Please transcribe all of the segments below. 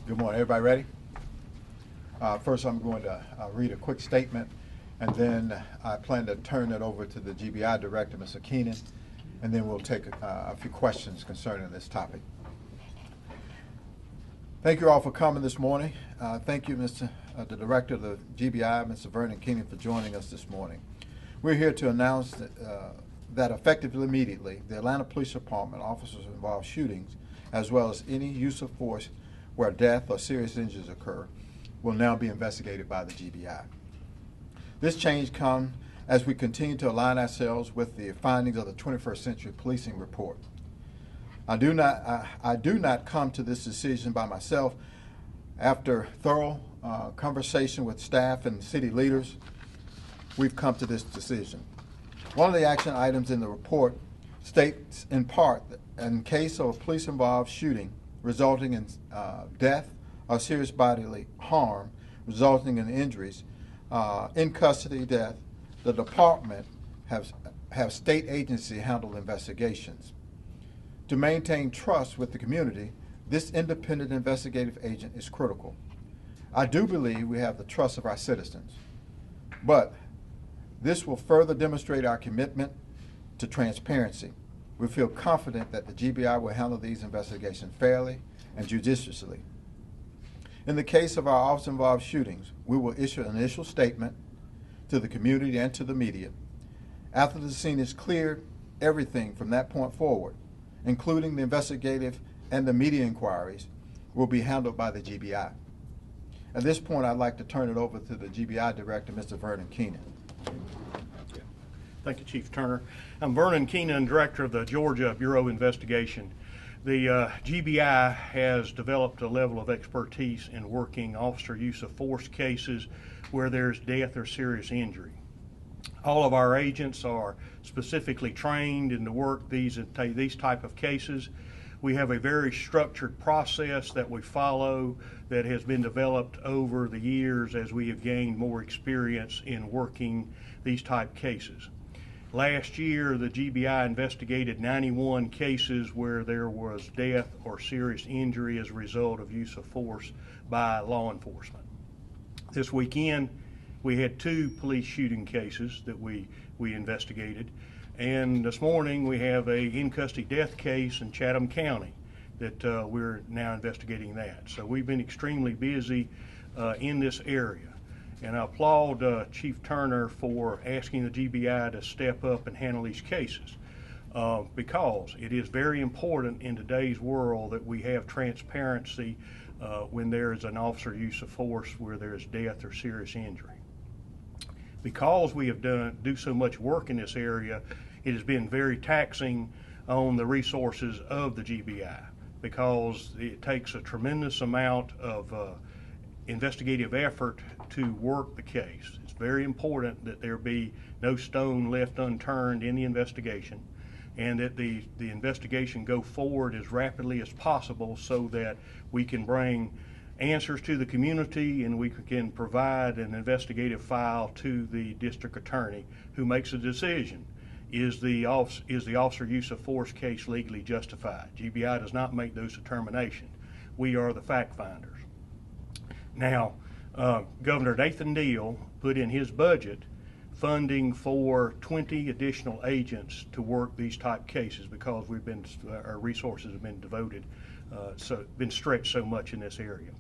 Good morning. Everybody ready? First, I'm going to read a quick statement, and then I plan to turn it over to the GBI Director, Mr. Keenan, and then we'll take a few questions concerning this topic. Thank you all for coming this morning. Thank you, the Director of the GBI, Mr. Vernon Keenan, for joining us this morning. We're here to announce that effectively immediately, the Atlanta Police Department officers involved shootings, as well as any use of force where death or serious injuries occur, will now be investigated by the GBI. This change comes as we continue to align ourselves with the findings of the 21st Century Policing Report. I do not come to this decision by myself. After thorough conversation with staff and city leaders, we've come to this decision. One of the action items in the report states in part that in case of a police-involved shooting resulting in death or serious bodily harm resulting in injuries, in custody death, the department have state agency handle investigations. To maintain trust with the community, this independent investigative agent is critical. I do believe we have the trust of our citizens, but this will further demonstrate our commitment to transparency. We feel confident that the GBI will handle these investigations fairly and judiciously. In the case of our officer-involved shootings, we will issue an initial statement to the community and to the media. After the scene is cleared, everything from that point forward, including the investigative and the media inquiries, will be handled by the GBI. At this point, I'd like to turn it over to the GBI Director, Mr. Vernon Keenan. Thank you, Chief Turner. I'm Vernon Keenan, Director of the Georgia Bureau of Investigation. The GBI has developed a level of expertise in working officer use of force cases where there's death or serious injury. All of our agents are specifically trained in the work these type of cases. We have a very structured process that we follow that has been developed over the years as we have gained more experience in working these type cases. Last year, the GBI investigated 91 cases where there was death or serious injury as a result of use of force by law enforcement. This weekend, we had 2 police shooting cases that we investigated, and this morning we have a in-custody death case in Chatham County that we're now investigating that. So we've been extremely busy in this area. And I applaud Chief Turner for asking the GBI to step up and handle these cases because it is very important in today's world that we have transparency when there is an officer use of force where there is death or serious injury. Because we have do so much work in this area, it has been very taxing on the resources of the GBI because it takes a tremendous amount of investigative effort to work the case. It's very important that there be no stone left unturned in the investigation and that the investigation go forward as rapidly as possible so that we can bring answers to the community and we can provide an investigative file to the district attorney who makes a decision. Is the officer use of force case legally justified? GBI does not make those determinations. We are the fact finders. Now, Governor Nathan Deal put in his budget funding for 20 additional agents to work these type cases because our resources have been devoted, been stretched so much in this area.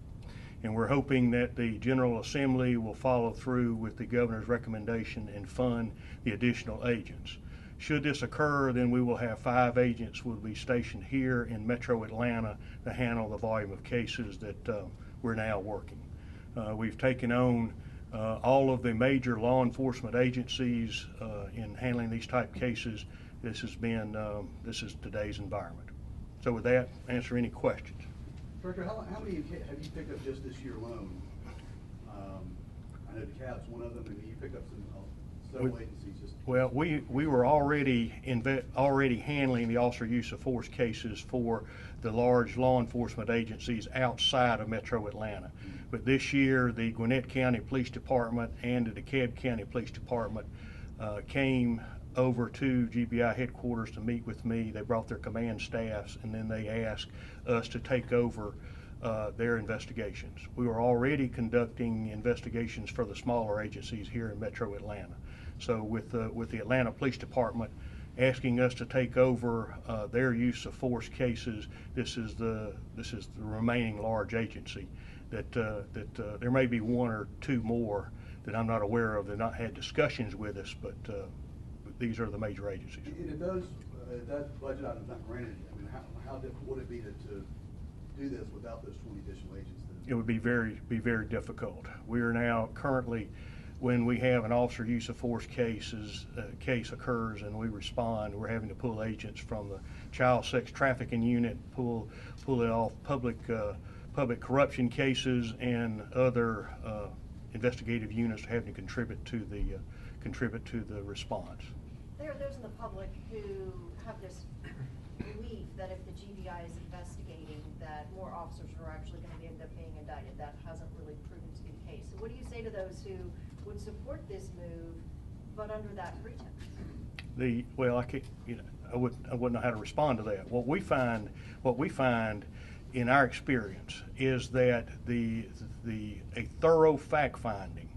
And we're hoping that the General Assembly will follow through with the governor's recommendation and fund the additional agents. Should this occur, then we will have 5 agents will be stationed here in Metro Atlanta to handle the volume of cases that we're now working. We've taken on all of the major law enforcement agencies in handling these type cases. This is today's environment. So with that, answer any questions. Director, how many have you picked up just this year alone? I know DeKalb's one of them, and you pick up several agencies. Well, we were already handling the officer use of force cases for the large law enforcement agencies outside of Metro Atlanta. But this year, the Gwinnett County Police Department and the DeKalb County Police Department came over to GBI headquarters to meet with me. They brought their command staffs, and then they asked us to take over their investigations. We were already conducting investigations for the smaller agencies here in Metro Atlanta. So with the Atlanta Police Department asking us to take over their use of force cases, this is the remaining large agency. That there may be one or two more that I'm not aware of that not had discussions with us, but these are the major agencies. It does, that budget item is not granted. I mean, how difficult would it be to do this without those 20 additional agents? It would be very difficult. We are now currently, when we have an officer use of force case occurs and we respond, we're having to pull agents from the child sex trafficking unit, pull it off public corruption cases, and other investigative units having to contribute to the response. There are those in the public who have this belief that if the GBI is investigating, that more officers are actually going to end up being indicted. That hasn't really proven to be the case. So what do you say to those who would support this move, but under that pretense? Well, I wouldn't know how to respond to that. What we find in our experience is that a thorough fact finding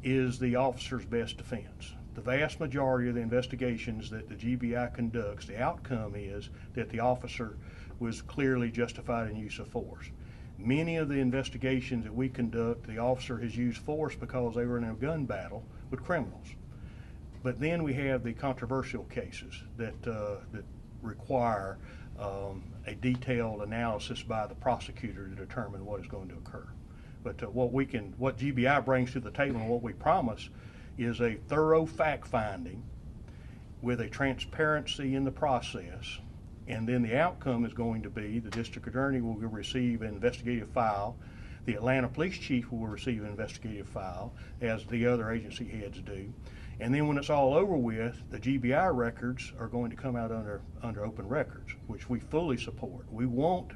is the officer's best defense. The vast majority of the investigations that the GBI conducts, the outcome is that the officer was clearly justified in use of force. Many of the investigations that we conduct, the officer has used force because they were in a gun battle with criminals. But then we have the controversial cases that require a detailed analysis by the prosecutor to determine what is going to occur. But what GBI brings to the table and what we promise is a thorough fact finding with a transparency in the process, and then the outcome is going to be the district attorney will receive an investigative file, the Atlanta police chief will receive an investigative file, as the other agency heads do, and then when it's all over with, the GBI records are going to come out under open records, which we fully support. We want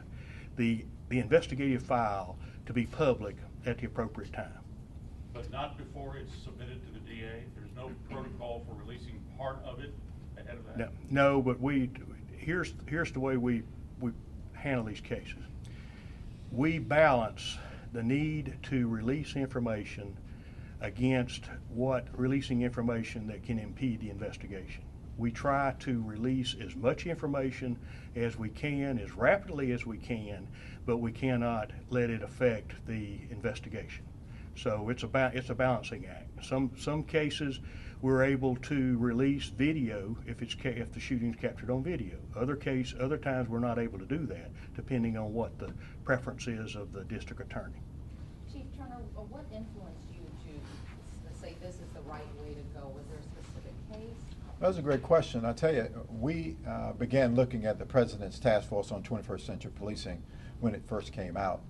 the investigative file to be public at the appropriate time. But not before it's submitted to the DA? There's no protocol for releasing part of it ahead of that? No, but here's the way we handle these cases. We balance the need to release information against releasing information that can impede the investigation. We try to release as much information as we can, as rapidly as we can, but we cannot let it affect the investigation. So it's a balancing act. Some cases we're able to release video if the shooting's captured on video. Other times we're not able to do that, depending on what the preference is of the district attorney. Chief Turner, what influenced you to say this is the right way to go? Was there a specific case? That was a great question. I tell you, we began looking at the President's Task Force on 21st Century Policing when it first came out,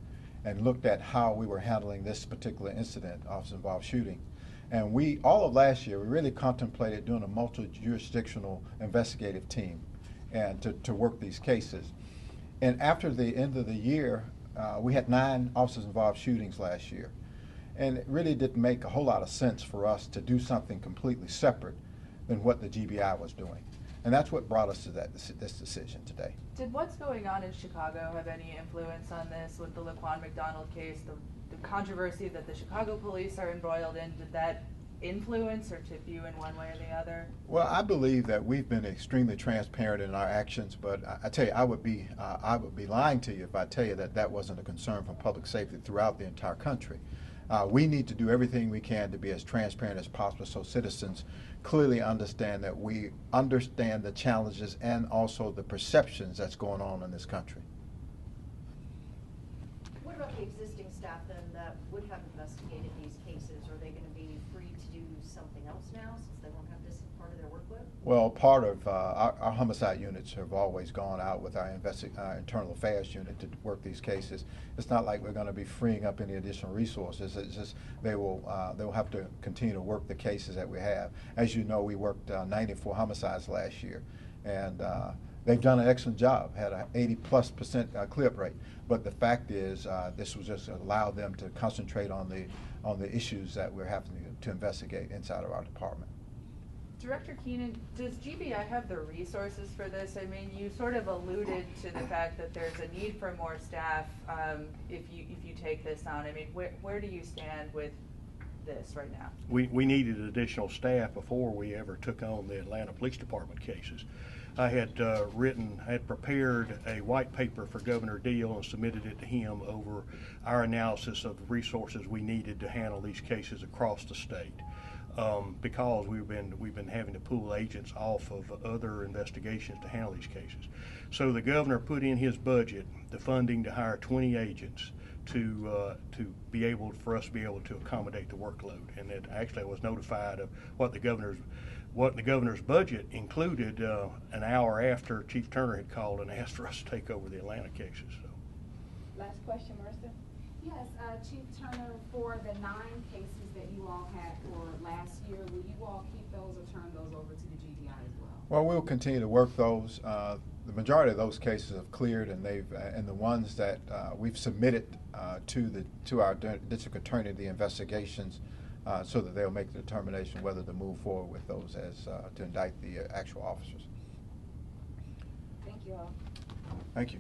and looked at how we were handling this particular incident, officer-involved shooting. And all of last year, we really contemplated doing a multi-jurisdictional investigative team and to work these cases. And after the end of the year, we had 9 officers-involved shootings last year. And it really didn't make a whole lot of sense for us to do something completely separate than what the GBI was doing. And that's what brought us to this decision today. Did what's going on in Chicago have any influence on this with the Laquan McDonald case, the controversy that the Chicago police are embroiled in? Did that influence or tip you in one way or the other? Well, I believe that we've been extremely transparent in our actions, but I tell you, I would be lying to you if I tell you that wasn't a concern for public safety throughout the entire country. We need to do everything we can to be as transparent as possible so citizens clearly understand that we understand the challenges and also the perceptions that's going on in this country. What about the existing staff then that would have investigated these cases? Are they going to be free to do something else now since they won't have this as part of their workload? Well, part of our homicide units have always gone out with our internal affairs unit to work these cases. It's not like we're going to be freeing up any additional resources. It's just they'll have to continue to work the cases that we have. As you know, we worked 94 homicides last year, and they've done an excellent job. Had an 80+% clear-up rate. But the fact is, this will just allow them to concentrate on the issues that we're having to investigate inside of our department. Director Keenan, does GBI have the resources for this? I mean, you sort of alluded to the fact that there's a need for more staff if you take this on. I mean, where do you stand with this right now? We needed additional staff before we ever took on the Atlanta Police Department cases. I had prepared a white paper for Governor Deal and submitted it to him over our analysis of the resources we needed to handle these cases across the state. Because we've been having to pull agents off of other investigations to handle these cases. So the governor put in his budget the funding to hire 20 agents to be able for us to be able to accommodate the workload. And it actually I was notified of what the governor's budget included an hour after Chief Turner had called and asked for us to take over the Atlanta cases. So. Last question, Marissa. Yes, Chief Turner, for the 9 cases that you all had for last year, will you all keep those or turn those over to the GBI as well? Well, we'll continue to work those. The majority of those cases have cleared, and and the ones that we've submitted to our district attorney the investigations, so that they'll make the determination whether to move forward with those as to indict the actual officers. Thank you all. Thank you.